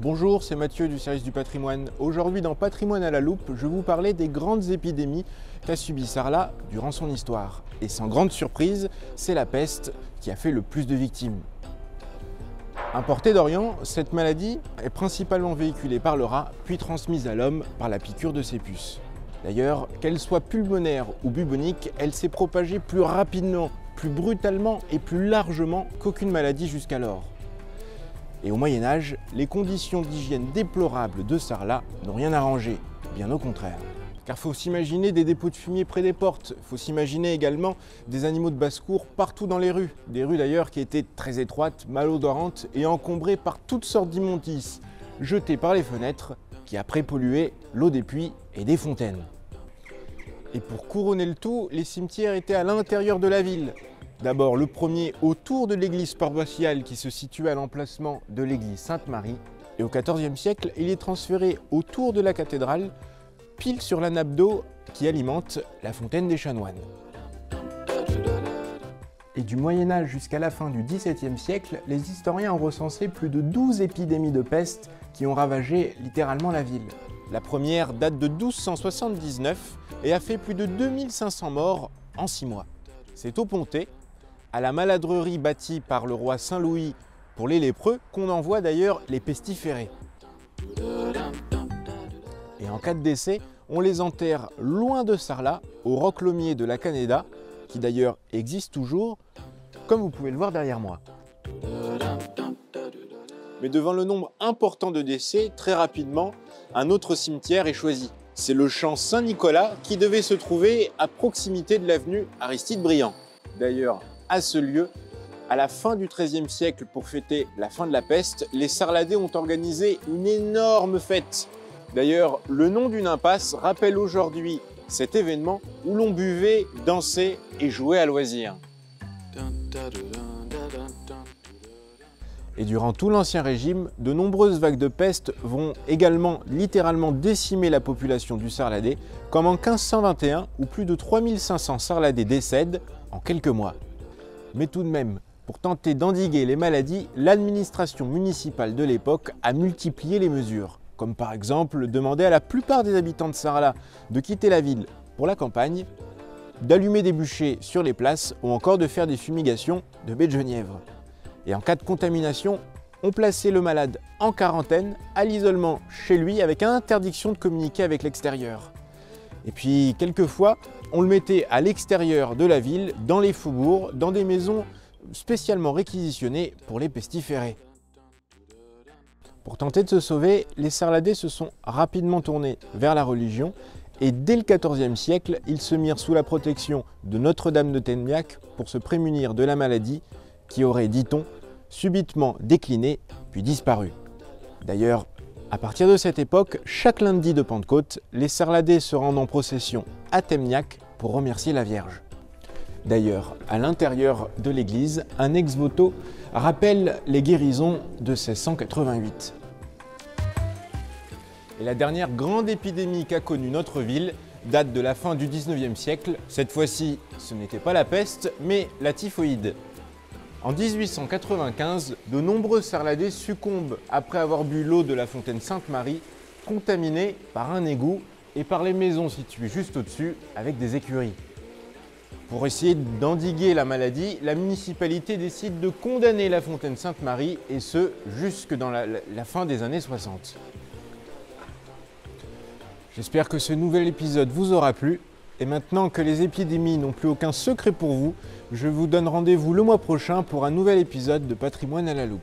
Bonjour, c'est Mathieu du service du patrimoine. Aujourd'hui dans Patrimoine à la loupe, je vous parlais des grandes épidémies qu'a subi Sarlat durant son histoire. Et sans grande surprise, c'est la peste qui a fait le plus de victimes. Importée d'Orient, cette maladie est principalement véhiculée par le rat, puis transmise à l'homme par la piqûre de ses puces. D'ailleurs, qu'elle soit pulmonaire ou bubonique, elle s'est propagée plus rapidement, plus brutalement et plus largement qu'aucune maladie jusqu'alors. Et au Moyen-Âge, les conditions d'hygiène déplorables de Sarlat n'ont rien arrangé, bien au contraire. Car il faut s'imaginer des dépôts de fumier près des portes, il faut s'imaginer également des animaux de basse-cour partout dans les rues. Des rues d'ailleurs qui étaient très étroites, malodorantes et encombrées par toutes sortes d'immondices, jetées par les fenêtres, qui après polluaient l'eau des puits et des fontaines. Et pour couronner le tout, les cimetières étaient à l'intérieur de la ville. D'abord le premier autour de l'église paroissiale qui se situait à l'emplacement de l'église Sainte-Marie. Et au XIVe siècle, il est transféré autour de la cathédrale, pile sur la nappe d'eau qui alimente la fontaine des chanoines. Et du Moyen-Âge jusqu'à la fin du XVIIe siècle, les historiens ont recensé plus de 12 épidémies de peste qui ont ravagé littéralement la ville. La première date de 1279 et a fait plus de 2500 morts en 6 mois. C'est au Pontet, à la maladrerie bâtie par le roi Saint-Louis pour les lépreux, qu'on envoie d'ailleurs les pestiférés. Et en cas de décès, on les enterre loin de Sarlat, au roc Lomier de la Canéda, qui d'ailleurs existe toujours, comme vous pouvez le voir derrière moi. Mais devant le nombre important de décès, très rapidement, un autre cimetière est choisi. C'est le champ Saint-Nicolas qui devait se trouver à proximité de l'avenue Aristide-Briand. D'ailleurs, à ce lieu, à la fin du XIIIe siècle, pour fêter la fin de la peste, les Sarladais ont organisé une énorme fête. D'ailleurs, le nom d'une impasse rappelle aujourd'hui cet événement où l'on buvait, dansait et jouait à loisir. Et durant tout l'Ancien Régime, de nombreuses vagues de peste vont également littéralement décimer la population du Sarladais, comme en 1521 où plus de 3500 Sarladais décèdent en quelques mois. Mais tout de même, pour tenter d'endiguer les maladies, l'administration municipale de l'époque a multiplié les mesures, comme par exemple demander à la plupart des habitants de Sarlat de quitter la ville pour la campagne, d'allumer des bûchers sur les places ou encore de faire des fumigations de baies de genièvre. Et en cas de contamination, on plaçait le malade en quarantaine, à l'isolement chez lui avec interdiction de communiquer avec l'extérieur. Et puis quelquefois, on le mettait à l'extérieur de la ville, dans les faubourgs, dans des maisons spécialement réquisitionnées pour les pestiférés. Pour tenter de se sauver, les Sarladais se sont rapidement tournés vers la religion et dès le XIVe siècle, ils se mirent sous la protection de Notre-Dame de Tenmiac pour se prémunir de la maladie qui aurait, dit-on, subitement décliné puis disparu. D'ailleurs, à partir de cette époque, chaque lundi de Pentecôte, les Sarladais se rendent en procession à Tenmiac pour remercier la Vierge. D'ailleurs, à l'intérieur de l'église, un ex-voto rappelle les guérisons de 1688. Et la dernière grande épidémie qu'a connue notre ville date de la fin du XIXe siècle. Cette fois-ci, ce n'était pas la peste, mais la typhoïde. En 1895, de nombreux Sarladais succombent après avoir bu l'eau de la fontaine Sainte-Marie, contaminée par un égout et par les maisons situées juste au-dessus avec des écuries. Pour essayer d'endiguer la maladie, la municipalité décide de condamner la fontaine Sainte-Marie et ce, jusque dans la fin des années 60. J'espère que ce nouvel épisode vous aura plu. Et maintenant que les épidémies n'ont plus aucun secret pour vous, je vous donne rendez-vous le mois prochain pour un nouvel épisode de Patrimoine à la loupe.